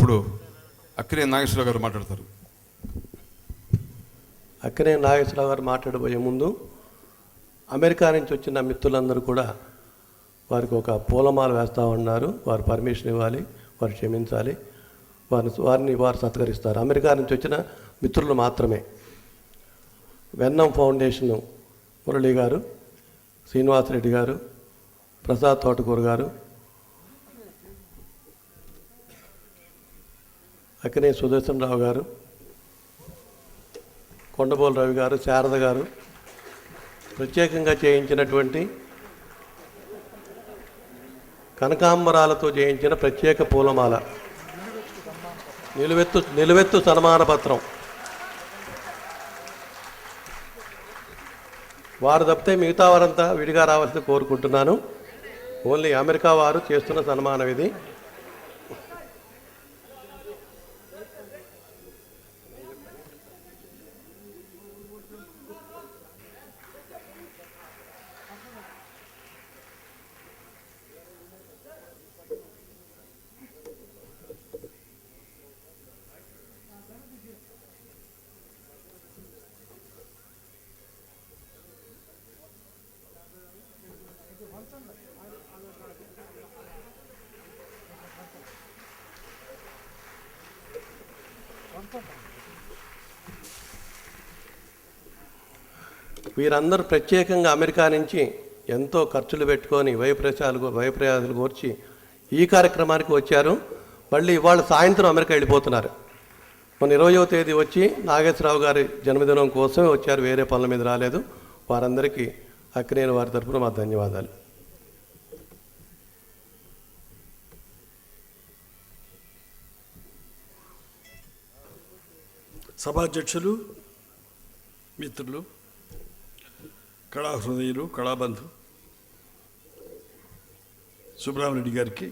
ఇప్పుడు అక్కినే నాగేశ్వరరావు గారు మాట్లాడతారు. అక్కినే నాగేశ్వరరావు గారు మాట్లాడబోయే ముందు అమెరికా నుంచి వచ్చిన మిత్రులందరూ కూడా వారికి ఒక పూలమాల వేస్తూ ఉన్నారు. వారు పర్మిషన్ ఇవ్వాలి, వారు క్షమించాలి, వారు సత్కరిస్తారు. అమెరికా నుంచి వచ్చిన మిత్రులు మాత్రమే. వెన్నం ఫౌండేషన్ మురళి గారు, శ్రీనివాసరెడ్డి గారు, ప్రసాద్ తోటకూర గారు, అక్కినే సుదర్శన్ రావు గారు, కొండబోలు రవి గారు, శారద గారు ప్రత్యేకంగా చేయించినటువంటి కనకాంబరాలతో చేయించిన ప్రత్యేక పూలమాల, నిలువెత్తు సన్మాన పత్రం. వారు తప్పితే మిగతా వారంతా విడిగా రావాల్సి కోరుకుంటున్నాను. ఓన్లీ అమెరికా వారు చేస్తున్న సన్మానం ఇది. వీరందరూ ప్రత్యేకంగా అమెరికా నుంచి ఎంతో ఖర్చులు పెట్టుకొని వైప్రయాసాలు కోర్చి ఈ కార్యక్రమానికి వచ్చారు. మళ్ళీ ఇవాళ సాయంత్రం అమెరికా వెళ్ళిపోతున్నారు. మన 20వ తేదీ వచ్చి నాగేశ్వరరావు గారి జన్మదినం కోసమే వచ్చారు, వేరే పనుల మీద రాలేదు. వారందరికీ అక్కినేని వారి తరఫున మా ధన్యవాదాలు. సభాధ్యక్షులు, మిత్రులు, కళా హృదయులు, కళాబంధు సుబ్రహ్మణ్యుడి గారికి,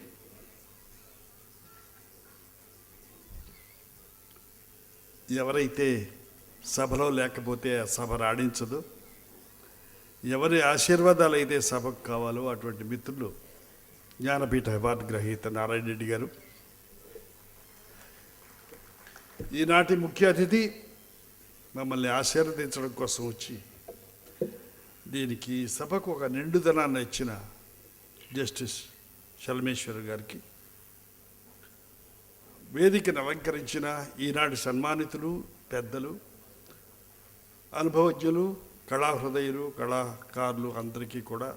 ఎవరైతే సభలో లేకపోతే ఆ సభ రాణించదు, ఎవరి ఆశీర్వాదాలు అయితే సభకు కావాలో అటువంటి మిత్రులు జ్ఞానపీఠ అవార్డు గ్రహీత నారాయణ రెడ్డి గారు, ఈనాటి ముఖ్య అతిథి మమ్మల్ని ఆశీర్వదించడం కోసం వచ్చి దీనికి సభకు ఒక నిండుదనాన్ని ఇచ్చిన జస్టిస్ శల్మేశ్వర్ గారికి, వేదికను అలంకరించిన ఈనాటి సన్మానితులు, పెద్దలు, అనుభవజ్ఞులు, కళాహృదయులు, కళాకారులు అందరికీ కూడా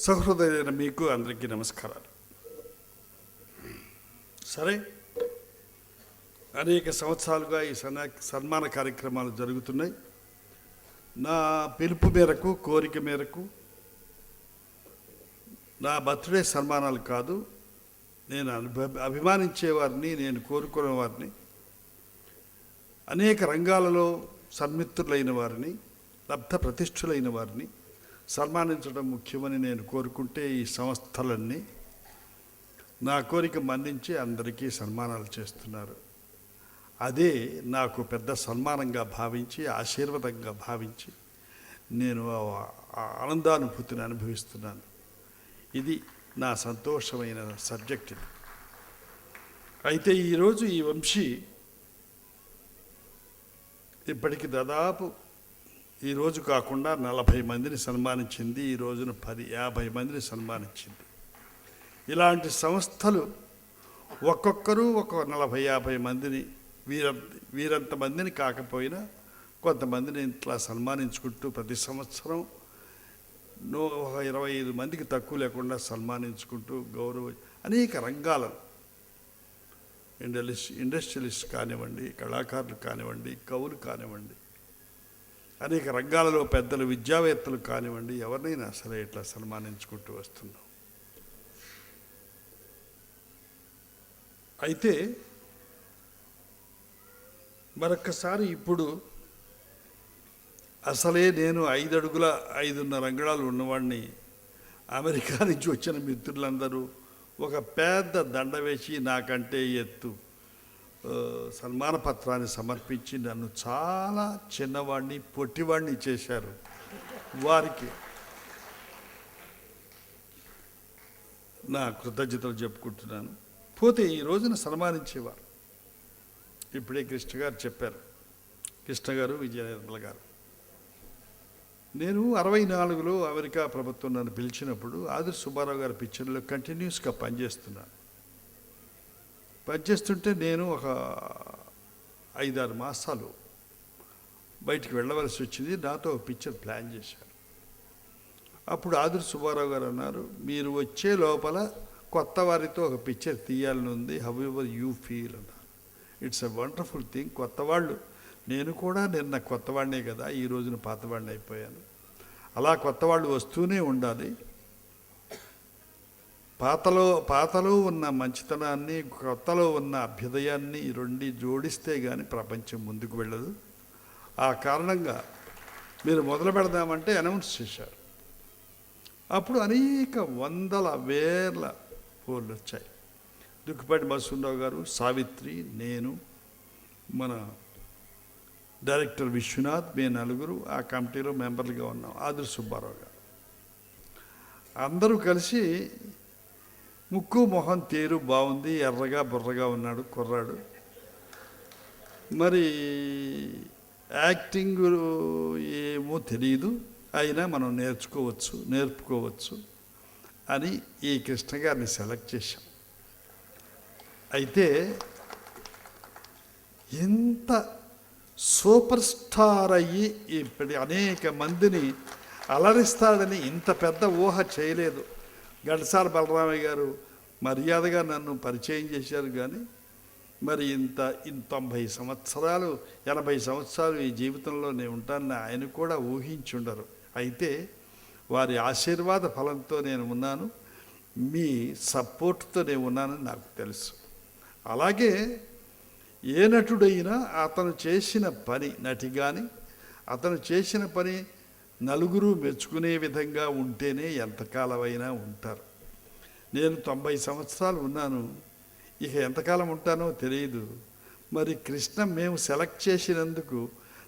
సహృదయులైన మీకు అందరికీ నమస్కారాలు. సరే, అనేక సంవత్సరాలుగా ఈ సన్మాన కార్యక్రమాలు జరుగుతున్నాయి. నా పిలుపు మేరకు, కోరిక మేరకు నా బర్త్డే సన్మానాలు కాదు, నేను అభిమానించేవారిని, నేను కోరుకునే వారిని, అనేక రంగాలలో సన్మిత్రులైన వారిని, లబ్ధ ప్రతిష్ఠులైన వారిని సన్మానించడం ముఖ్యమని నేను కోరుకుంటే ఈ సంస్థలన్నీ నా కోరిక మన్నించి అందరికీ సన్మానాలు చేస్తున్నారు. అదే నాకు పెద్ద సన్మానంగా భావించి, ఆశీర్వాదంగా భావించి నేను ఆనందానుభూతిని అనుభవిస్తున్నాను. ఇది నా సంతోషమైన సబ్జెక్ట్. ఇది అయితే ఈరోజు ఈ వంశీ ఇప్పటికి దాదాపు ఈరోజు కాకుండా 40 మందిని సన్మానించింది. ఈ రోజున 50 మందిని సన్మానించింది. ఇలాంటి సంస్థలు ఒక్కొక్కరు ఒక 40-50 మందిని, వీరంత మందిని కాకపోయినా కొంతమందిని ఇట్లా సన్మానించుకుంటూ ప్రతి సంవత్సరం 25 మందికి తక్కువ లేకుండా సన్మానించుకుంటూ అనేక రంగాలను, ఇండస్ట్రియలిస్ట్ కానివ్వండి, కళాకారులు కానివ్వండి, కవులు కానివ్వండి, అనేక రంగాలలో పెద్దలు, విద్యావేత్తలు కానివ్వండి, ఎవరినైనా సరే ఇట్లా సన్మానించుకుంటూ వస్తున్నాం. అయితే మరొక్కసారి ఇప్పుడు అసలే నేను 5 అడుగుల 5.5 అంగుళాలు ఉన్నవాడిని, అమెరికా నుంచి వచ్చిన మిత్రులందరూ ఒక పెద్ద దండ వేసి నాకంటే ఎత్తు సన్మాన పత్రాన్ని సమర్పించి నన్ను చాలా చిన్నవాడిని, పొట్టివాడిని చేశారు. వారికి నా కృతజ్ఞతలు చెప్పుకుంటున్నాను. పోతే ఈ రోజున సన్మానించేవారు. ఇప్పుడే కృష్ణ గారు చెప్పారు, కృష్ణ గారు, విజయ నిర్మల గారు. నేను 64లో అమెరికా ప్రభుత్వం నన్ను పిలిచినప్పుడు ఆదిర్ సుబ్బారావు గారి పిక్చర్లో కంటిన్యూస్గా పనిచేస్తున్నాను. పనిచేస్తుంటే నేను ఒక 5-6 మాసాలు బయటికి వెళ్ళవలసి వచ్చింది. నాతో ఒక పిక్చర్ ప్లాన్ చేశారు. అప్పుడు ఆదిర్ సుబ్బారావు గారు అన్నారు, మీరు వచ్చే లోపల కొత్త వారితో ఒక పిక్చర్ తీయాలని ఉంది, హౌ ఎవర్ యూ ఫీల్ అన్నారు. It's a wonderful thing. కొత్త వాళ్ళు, నేను కూడా నిన్న కొత్తవాడినే కదా, ఈ రోజున పాతవాడిని అయిపోయాను. అలా కొత్త వాళ్ళు వస్తూనే ఉండాలి. పాతలో ఉన్న మంచితనాన్ని, కొత్తలో ఉన్న అభ్యుదయాన్ని రెండు జోడిస్తే కానీ ప్రపంచం ముందుకు వెళ్ళదు. ఆ కారణంగా మీరు మొదలు పెడదామంటే అనౌన్స్ చేశారు. అప్పుడు అనేక వందల వేల ఫోన్లు వచ్చాయి. దుక్కిపాటి మధుసూదనరావు గారు, సావిత్రి, నేను, మన డైరెక్టర్ విశ్వనాథ్, మేము నలుగురు ఆ కమిటీలో మెంబర్లుగా ఉన్నాం. ఆదిర్ సుబ్బారావు గారు అందరూ కలిసి, ముక్కు మొహం తీరు బాగుంది, ఎర్రగా బుర్రగా ఉన్నాడు కుర్రాడు, మరి యాక్టింగ్ ఏమో తెలియదు, అయినా మనం నేర్పుకోవచ్చు అని ఈ కృష్ణ గారిని సెలెక్ట్ చేశాం. అయితే ఎంత సూపర్ స్టార్ అయ్యి ఇప్పటి అనేక మందిని అలరిస్తాడని ఇంత పెద్ద ఊహ చేయలేదు. ఘంటసాల బలరామయ్య గారు మర్యాదగా నన్ను పరిచయం చేశారు, కానీ మరి ఇంత 90 సంవత్సరాలు 80 సంవత్సరాలు ఈ జీవితంలో నేను ఉంటానని ఆయన కూడా ఊహించుండరు. అయితే వారి ఆశీర్వాద ఫలంతో నేను ఉన్నాను, మీ సపోర్ట్తో నేను ఉన్నానని నాకు తెలుసు. అలాగే ఏ నటుడైనా అతను చేసిన పని, నటి కానీ అతను చేసిన పని నలుగురు మెచ్చుకునే విధంగా ఉంటేనే ఎంతకాలమైనా ఉంటారు. నేను 90 సంవత్సరాలు ఉన్నాను, ఇక ఎంతకాలం ఉంటానో తెలియదు. మరి కృష్ణ మేము సెలెక్ట్ చేసినందుకు,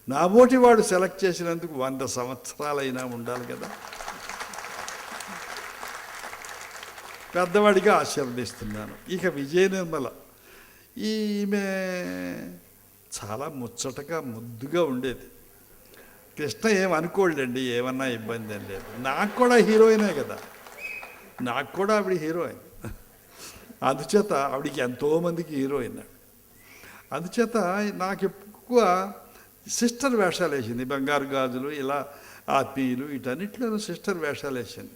నాబోటి వాడు సెలెక్ట్ చేసినందుకు 100 సంవత్సరాలైనా ఉండాలి కదా. పెద్దవాడిగా ఆశీర్వదిస్తున్నాను. ఇక విజయ నిర్మల, ఈమె చాలా ముచ్చటగా ముద్దుగా ఉండేది. కృష్ణ ఏమనుకోలేండి, ఏమన్నా ఇబ్బంది అని లేదు. నాకు కూడా హీరోయినే కదా, నాకు కూడా ఆవిడ హీరోయిన్. అందుచేత ఆవిడికి ఎంతోమందికి హీరోయిన్. అందుచేత నాకు ఎక్కువ సిస్టర్ వేషాలు వేసింది. బంగారు గాజులు, ఇలా ఆత్మీయులు, వీటన్నిటిలోనూ సిస్టర్ వేషాలు వేసింది.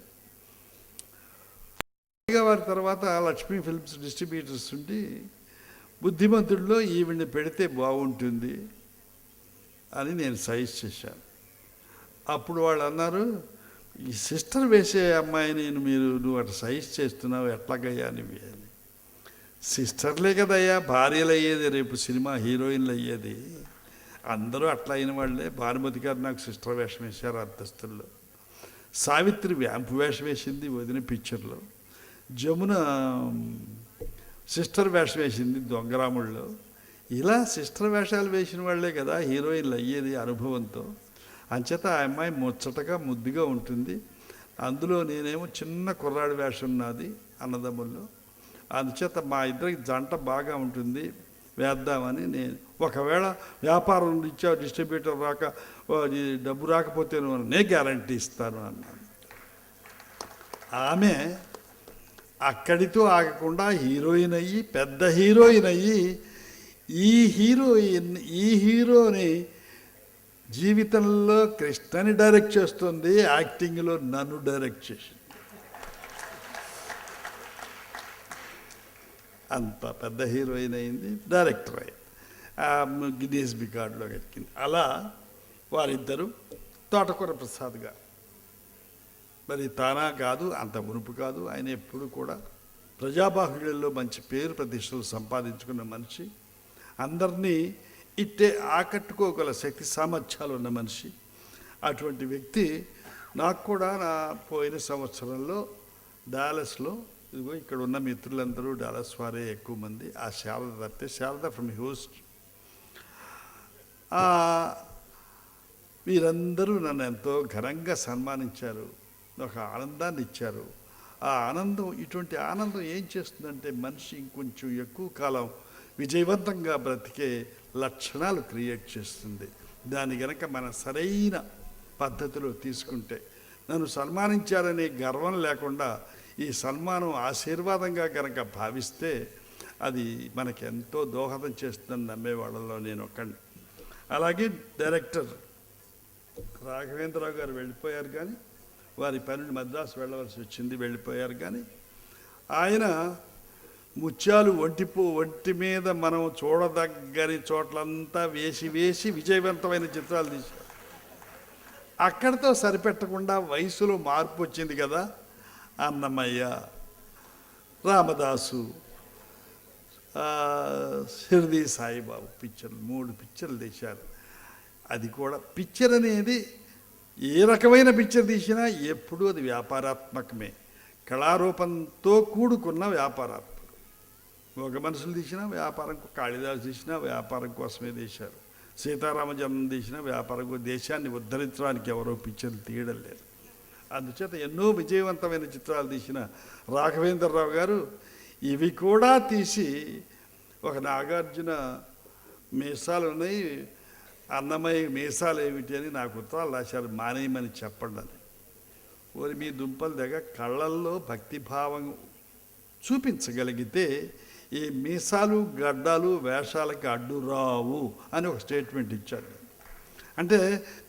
వారి తర్వాత లక్ష్మీ ఫిల్మ్స్ డిస్ట్రిబ్యూటర్స్ ఉండి, బుద్ధిమంతుడిలో ఈవిడ్ని పెడితే బాగుంటుంది అని నేను సజెస్ట్ చేశాను. అప్పుడు వాళ్ళు అన్నారు, ఈ సిస్టర్ వేసే అమ్మాయిని నువ్వు అట్లా సజెస్ట్ చేస్తున్నావు, ఎట్లాగయ్యా నువ్వు అని. సిస్టర్లే కదయ్యా భార్యలు అయ్యేది, రేపు సినిమా హీరోయిన్లు అయ్యేది. అందరూ అట్లా అయిన వాళ్ళే. భానుమతి గారు నాకు సిస్టర్ వేషం వేశారు అంతస్తుల్లో. సావిత్రి వ్యాంపు వేషం వేసింది వదిన పిక్చర్లో. జమున సిస్టర్ వేషం వేసింది దొంగరాముల్లో. ఇలా సిస్టర్ వేషాలు వేసిన వాళ్ళే కదా హీరోయిన్లు అయ్యేది అనుభవంతో. అంచేత ఆ అమ్మాయి ముచ్చటగా ముద్దుగా ఉంటుంది. అందులో నేనేమో చిన్న కుర్రాడి వేషం నాది అన్నదమ్ముల్లో. అందుచేత మా ఇద్దరికి జంట బాగా ఉంటుంది, వేద్దామని నేను. ఒకవేళ వ్యాపారం రీత్యా డిస్ట్రిబ్యూటర్ రాక డబ్బు రాకపోతే నేను గ్యారంటీ ఇస్తాను అన్నాను. ఆమె అక్కడితో ఆగకుండా హీరోయిన్ అయ్యి, పెద్ద హీరోయిన్ అయ్యి, ఈ హీరోని జీవితంలో కృష్ణని డైరెక్ట్ చేస్తుంది, యాక్టింగ్లో నన్ను డైరెక్ట్ చేసింది. అంత పెద్ద హీరోయిన్ అయింది, డైరెక్టర్ అయింది, గిన్నీస్ రికార్డులో ఎక్కింది. అలా వారిద్దరూ తోటకూర ప్రసాద్ గారు మరి తానా కాదు, అంత మునుపు కాదు. ఆయన ఎప్పుడు కూడా ప్రజాబాహుళ్యంలో మంచి పేరు ప్రతిష్టలు సంపాదించుకున్న మనిషి, అందరినీ ఇట్టే ఆకట్టుకోగల శక్తి సామర్థ్యాలు ఉన్న మనిషి. అటువంటి వ్యక్తి నాకు కూడా నా పోయిన సంవత్సరంలో డాలస్లో, ఇదిగో ఇక్కడ ఉన్న మిత్రులందరూ డాలస్ వారే ఎక్కువ మంది, ఆ శారద తప్పితే, శారద ఫ్రమ్ హ్యూస్ట్, వీరందరూ నన్ను ఎంతో ఘనంగా సన్మానించారు, ఒక ఆనందాన్ని ఇచ్చారు. ఆ ఆనందం, ఇటువంటి ఆనందం ఏం చేస్తుందంటే మనిషి ఇంకొంచెం ఎక్కువ కాలం విజయవంతంగా బ్రతికే లక్షణాలు క్రియేట్ చేస్తుంది. దాని గనక మన సరైన పద్ధతిలో తీసుకుంటే, నన్ను సన్మానించారనే గర్వం లేకుండా ఈ సన్మానం ఆశీర్వాదంగా కనుక భావిస్తే అది మనకి ఎంతో దోహదం చేస్తుందని నమ్మేవాళ్ళలో నేను ఒకండి. అలాగే డైరెక్టర్ రాఘవేంద్రరావు గారు వెళ్ళిపోయారు, కానీ వారి పని మద్రాసు వెళ్ళవలసి వచ్చింది, వెళ్ళిపోయారు. కానీ ఆయన ముత్యాలు ఒంటి మీద మనం చూడదగ్గని చోట్లంతా వేసి వేసి విజయవంతమైన చిత్రాలు తీశారు. అక్కడితో సరిపెట్టకుండా వయసులో మార్పు వచ్చింది కదా, అన్నమయ్య, రామదాసు, షిర్డీ సాయిబాబు పిక్చర్లు, 3 పిక్చర్లు తీశారు. అది కూడా పిక్చర్ అనేది ఏ రకమైన పిక్చర్ తీసినా ఎప్పుడూ అది వ్యాపారాత్మకమే, కళారూపంతో కూడుకున్న వ్యాపారాత్మకం. ఒక మనుషులు తీసినా వ్యాపారం, కాళిదాసు తీసినా వ్యాపారం కోసమే తీశారు, సీతారామజన్మం తీసినా వ్యాపారం, దేశాన్ని ఉద్ధరించడానికి ఎవరో పిక్చర్లు తీయడం లేదు. అందుచేత ఎన్నో విజయవంతమైన చిత్రాలు తీసిన రాఘవేంద్రరావు గారు ఇవి కూడా తీసి, ఒక నాగార్జున మీసాలు ఉన్నాయి, అన్నమయ్య మీసాలు ఏమిటి అని నాకు ఉత్తరాలు రాశారు, మానేయమని చెప్పండి అని. ఓరి మీ దుంపలు దగ్గర కళ్ళల్లో భక్తిభావం చూపించగలిగితే ఈ మీసాలు గడ్డాలు వేషాలకి అడ్డు రావు అని ఒక స్టేట్మెంట్ ఇచ్చాడు. అంటే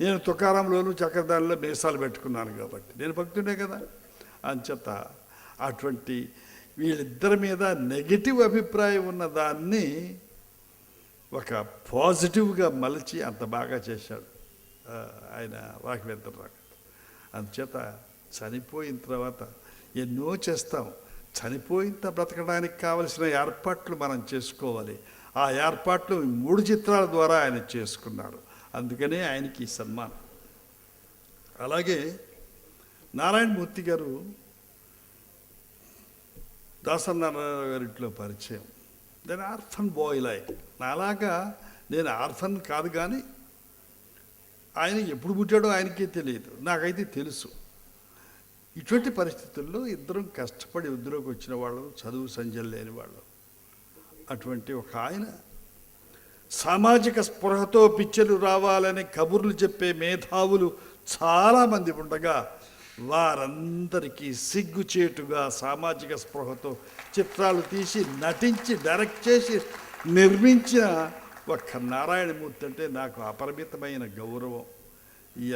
నేను తుకారంలోను చక్రధారిలో మీసాలు పెట్టుకున్నాను కాబట్టి నేను భక్తుడే కదా. అంచేత అటువంటి వీళ్ళిద్దరి మీద నెగిటివ్ అభిప్రాయం ఉన్న దాన్ని ఒక పాజిటివ్గా మలిచి అంత బాగా చేశాడు ఆయన రాఘవేంద్రరావు. అందుచేత చనిపోయిన తర్వాత ఎన్నో చేస్తాం, చనిపోయిన బ్రతకడానికి కావలసిన ఏర్పాట్లు మనం చేసుకోవాలి. ఆ ఏర్పాట్లు 3 చిత్రాల ద్వారా ఆయన చేసుకున్నాడు, అందుకనే ఆయనకి ఈ సన్మానం. అలాగే నారాయణమూర్తి గారు దాసనారాయణ గారింట్లో పరిచయం. నేను ఆర్ఫన్ బాయ్ లైక్, నాలాగా నేను ఆర్ఫన్ కాదు, కానీ ఆయన ఎప్పుడు పుట్టాడో ఆయనకే తెలియదు, నాకైతే తెలుసు. ఇటువంటి పరిస్థితుల్లో ఇద్దరం కష్టపడి వృద్ధిలోకి వచ్చిన వాళ్ళు, చదువు సంజలు లేని వాళ్ళు. అటువంటి ఒక ఆయన సామాజిక స్పృహతో పిక్చర్లు రావాలని కబుర్లు చెప్పే మేధావులు చాలామంది ఉండగా, వారందరికీ సిగ్గుచేటుగా సామాజిక స్పృహతో చిత్రాలు తీసి, నటించి, డైరెక్ట్ చేసి, నిర్మించిన ఒక్క నారాయణమూర్తి అంటే నాకు అపరిమితమైన గౌరవం.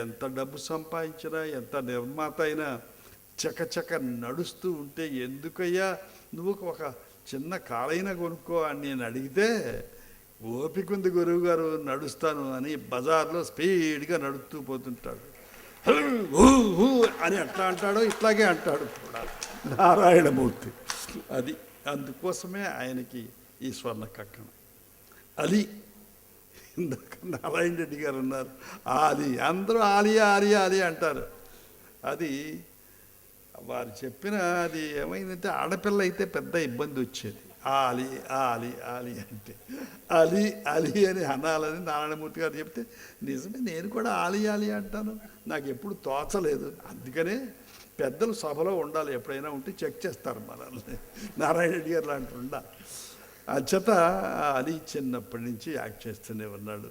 ఎంత డబ్బు సంపాదించినా, ఎంత నిర్మాత అయినా చకచక నడుస్తూ ఉంటే, ఎందుకయ్యా నువ్వు ఒక చిన్న కారైనా కొనుక్కో అని నేను అడిగితే, ఓపికంది గురువు గారు నడుస్తాను అని బజార్లో స్పీడ్గా నడుస్తూ పోతుంటాడు. అని అట్లా అంటాడో ఇట్లాగే అంటాడు కూడా నారాయణమూర్తి. అది అందుకోసమే ఆయనకి ఈ స్వర్ణ కక్కన. అది ఇందాక నారాయణ రెడ్డి గారు ఉన్నారు, ఆలి, అందరూ ఆలియా ఆలియా ఆలి అంటారు. అది వారు చెప్పిన, అది ఏమైందంటే ఆడపిల్ల అయితే పెద్ద ఇబ్బంది వచ్చేది, ఆలి ఆలి ఆలి అంటే అలి అలి అని అనాలని నారాయణమూర్తి గారు చెప్తే, నిజమే నేను కూడా ఆలి ఆలి అంటాను, నాకు ఎప్పుడు తోచలేదు. అందుకనే పెద్దలు సభలో ఉండాలి, ఎప్పుడైనా ఉంటే చెక్ చేస్తారు మనల్ని. నారాయణ రెడ్డి గారు లాంటి ఉండాలి. అంచేత అలి చిన్నప్పటి నుంచి యాక్ట్ చేస్తూనే ఉన్నాడు,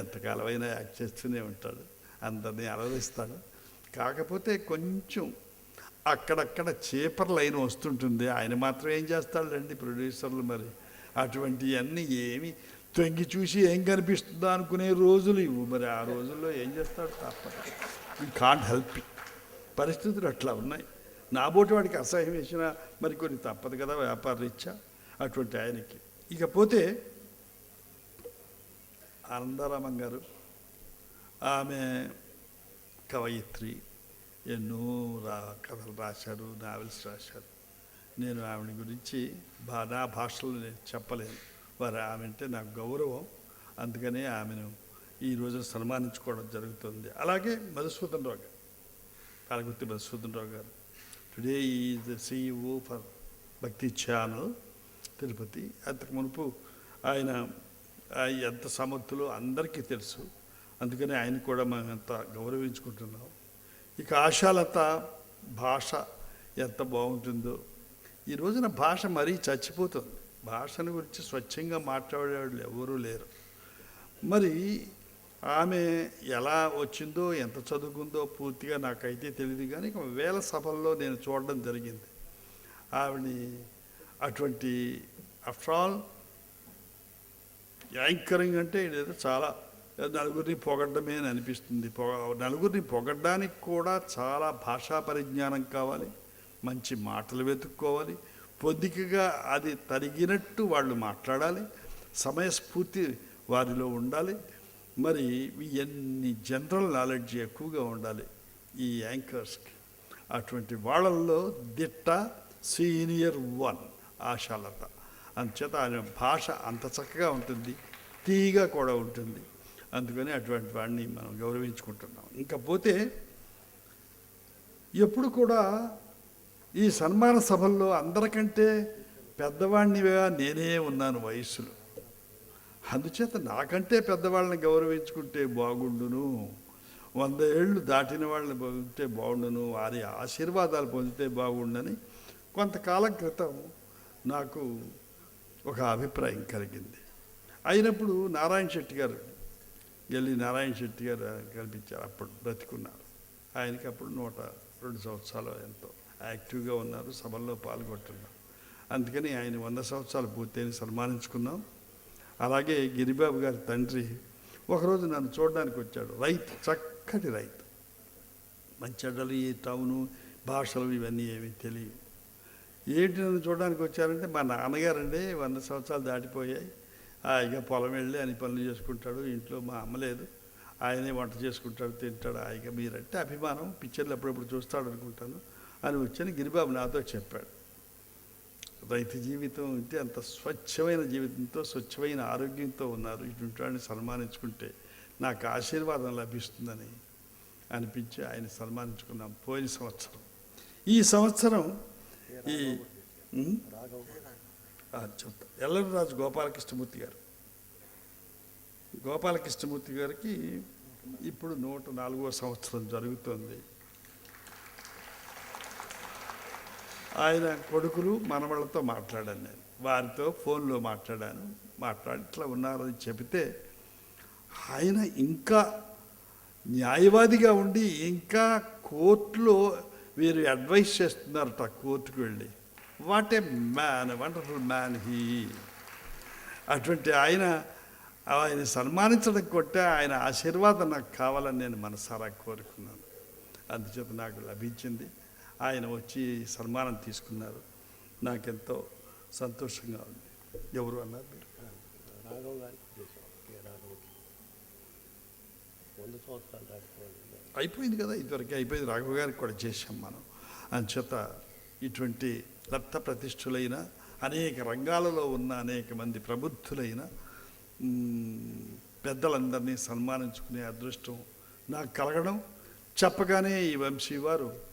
ఎంతకాలమైనా యాక్ట్ చేస్తూనే ఉంటాడు, అందరినీ అలరిస్తాడు. కాకపోతే కొంచెం అక్కడక్కడ చీపర్ లైన్ వస్తుంటుంది, ఆయన మాత్రం ఏం చేస్తాడండి ప్రొడ్యూసర్లు. మరి అటువంటివన్నీ ఏమి తొంగి చూసి ఏం కనిపిస్తుందో అనుకునే రోజులు ఇవ్వు. మరి ఆ రోజుల్లో ఏం చేస్తాడు, తప్ప కాంట్ హెల్ప్ ఇట్. పరిస్థితులు అట్లా ఉన్నాయి. నాబోటి వాడికి అసహ్యం వేసినా మరి కొన్ని తప్పదు కదా, వ్యాపార రీత్యా. అటువంటి ఆయనకి ఇకపోతే ఆనందారామం గారు, ఆమె కవయిత్రి, ఎన్నో కథలు రాశారు, నావెల్స్ రాశారు. నేను ఆవిడ గురించి నా భాషలో నేను చెప్పలేను. వారు ఆమె అంటే నాకు గౌరవం, అందుకనే ఆమెను ఈరోజు సన్మానించుకోవడం జరుగుతుంది. అలాగే మధుసూదన్ రావు గారు, పాలగుత్తి మధుసూదన్ రావు గారు, today is the CEO for భక్తి ఛానల్ తిరుపతి. అంతకు మునుపు ఆయన ఎంత సమర్థులో అందరికీ తెలుసు, అందుకని ఆయన కూడా మనం ఎంత గౌరవించుకుంటున్నాం. ఇక ఆశాలత భాష ఎంత బాగుంటుందో. ఈ రోజున భాష మరీ చచ్చిపోతుంది. భాషను గురించి స్వచ్ఛంగా మాట్లాడేవాళ్ళు ఎవరూ లేరు. మరి ఆమె ఎలా వచ్చిందో, ఎంత చదువుకుందో పూర్తిగా నాకైతే తెలియదు, కానీ వేల సభల్లో నేను చూడడం జరిగింది ఆవిడని. అటువంటి ఆఫ్టర్ ఆల్ యాంకరింగ్ అంటే ఇదేదో చాలా నలుగురిని పొగడ్డమే అని అనిపిస్తుంది. నలుగురిని పొగడ్డానికి కూడా చాలా భాషా పరిజ్ఞానం కావాలి, మంచి మాటలు వెతుక్కోవాలి, పొద్దుకగా అది తరిగినట్టు వాళ్ళు మాట్లాడాలి, సమయస్ఫూర్తి వారిలో ఉండాలి. మరి ఎన్ని జనరల్ నాలెడ్జ్ ఎక్కువగా ఉండాలి ఈ యాంకర్స్కి. అటువంటి వాళ్ళల్లో దిట్ట సీనియర్ 1 ఆశాలత. అందుచేత ఆయన భాష అంత చక్కగా ఉంటుంది, తీగా కూడా ఉంటుంది. అందుకని అటువంటి వాడిని మనం గౌరవించుకుంటున్నాం. ఇంకపోతే ఎప్పుడు కూడా ఈ సన్మాన సభల్లో అందరికంటే పెద్దవాడినిగా నేనే ఉన్నాను వయస్సులో. అందుచేత నాకంటే పెద్దవాళ్ళని గౌరవించుకుంటే బాగుండును, 100 ఏళ్ళు దాటిన వాళ్ళని పొందితే బాగుండును, వారి ఆశీర్వాదాలు పొందితే బాగుండని కొంతకాలం క్రితం నాకు ఒక అభిప్రాయం కలిగింది. అయినప్పుడు నారాయణ శెట్టి గారు కనిపించారు. అప్పుడు బ్రతికున్నారు. ఆయనకి అప్పుడు 102 సంవత్సరాలు ఎంతో యాక్టివ్గా ఉన్నారు, సభల్లో పాల్గొంటున్నారు. అందుకని ఆయన 100 సంవత్సరాలు పూర్తయిన సన్మానించుకున్నాం. అలాగే గిరిబాబు గారి తండ్రి ఒకరోజు నన్ను చూడడానికి వచ్చాడు. రైతు, చక్కటి రైతు, మంచెడ్డలు, ఈ టౌను భాషలు ఇవన్నీ ఏమీ తెలియదు. ఏంటి నన్ను చూడడానికి వచ్చారంటే, మా నాన్నగారండి 100 సంవత్సరాలు దాటిపోయాయి, హాయిగా పొలం వెళ్ళి అన్ని పనులు చేసుకుంటాడు, ఇంట్లో మా అమ్మ లేదు, ఆయనే వంట చేసుకుంటాడు, తింటాడు, హాయిగా మీరంటే అభిమానం, పిక్చర్లు అప్పుడప్పుడు చూస్తాడు అనుకుంటాను అని వచ్చని గిరిబాబు నాతో చెప్పాడు. రైతు జీవితం అంటే అంత స్వచ్ఛమైన జీవితంతో, స్వచ్ఛమైన ఆరోగ్యంతో ఉన్నారు. ఇటువంటి వాడిని సన్మానించుకుంటే నాకు ఆశీర్వాదం లభిస్తుందని అనిపించి ఆయన సన్మానించుకున్నాం పోయిన సంవత్సరం. ఈ సంవత్సరం ఈ చెప్తా ఎల్లరాజు గోపాలకృష్ణమూర్తి గారికి ఇప్పుడు 104వ సంవత్సరం జరుగుతుంది. ఆయన కొడుకులు మనవళ్ళతో మాట్లాడాను, నేను వారితో ఫోన్లో మాట్లాడి ఇట్లా ఉన్నారని చెబితే, ఆయన ఇంకా న్యాయవాదిగా ఉండి ఇంకా కోర్టులో వీరు అడ్వైస్ చేస్తున్నారట, కోర్టుకు వెళ్ళి. What a man, wonderful man he. అటువంటి ఆయన సన్మానించడం కొట్టే ఆయన ఆశీర్వాదం నాకు కావాలని నేను మనసారా కోరుకున్నాను. అందుచేత నాకు లభించింది. ఆయన వచ్చి సన్మానం తీసుకున్నారు, నాకెంతో సంతోషంగా ఉంది. ఎవరు అన్నారు మీరు? రాఘవ్ గారికి 100 సంవత్సరాలు అయిపోయింది కదా, ఇదివరకే అయిపోయింది. రాఘవ్ గారికి కూడా చేశాం మనం. అందుచేత ఇటువంటి రక్త ప్రతిష్ఠులైన, అనేక రంగాలలో ఉన్న అనేక మంది ప్రబుద్ధులైన పెద్దలందరినీ సన్మానించుకునే అదృష్టం నాకు కలగడం, చెప్పగానే ఈ వంశీ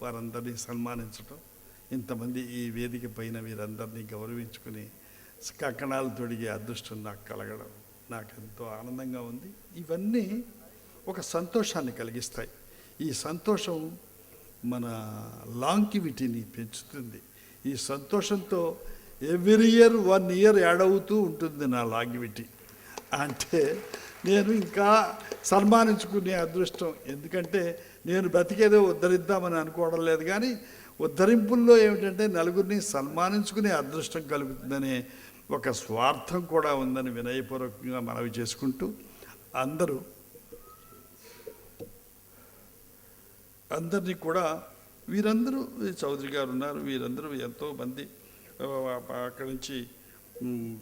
వారందరినీ సన్మానించడం, ఇంతమంది ఈ వేదిక పైన వీరందరినీ గౌరవించుకుని కంకణాలు తొడిగే అదృష్టం నాకు కలగడం నాకు ఎంతో ఆనందంగా ఉంది. ఇవన్నీ ఒక సంతోషాన్ని కలిగిస్తాయి. ఈ సంతోషం మన లాంగివిటీని పెంచుతుంది. ఈ సంతోషంతో ఎవ్రీ ఇయర్ 1 ఇయర్ యాడ్ అవుతూ ఉంటుంది నా లాంగివిటీ. అంటే నేను ఇంకా సన్మానించుకునే అదృష్టం, ఎందుకంటే నేను బ్రతికేదో ఉద్ధరిద్దామని అనుకోవడం లేదు, కానీ ఉద్ధరింపుల్లో ఏమిటంటే నలుగురిని సన్మానించుకునే అదృష్టం కలుగుతుందనే ఒక స్వార్థం కూడా ఉందని వినయపూర్వకంగా మనవి చేసుకుంటూ, అందరినీ కూడా వీరందరూ, చౌదరి గారు ఉన్నారు, వీరందరూ ఎంతోమంది, అక్కడి నుంచి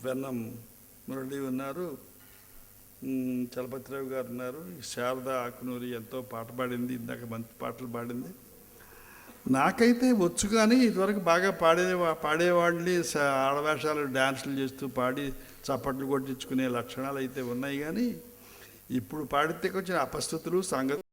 వెన్నం మురళి ఉన్నారు, చలపతిరావు గారు ఉన్నారు, శారద ఆకునూరి ఎంతో పాట పాడింది, ఇందాక మంచి పాటలు పాడింది. నాకైతే వచ్చు, కానీ ఇదివరకు బాగా పాడేవాళ్ళని ఆడవేషాలు డ్యాన్సులు చేస్తూ పాడి చప్పట్లు కొట్టించుకునే లక్షణాలు అయితే ఉన్నాయి, కానీ ఇప్పుడు పాడితే కొంచెం అపస్థితులు సంగతి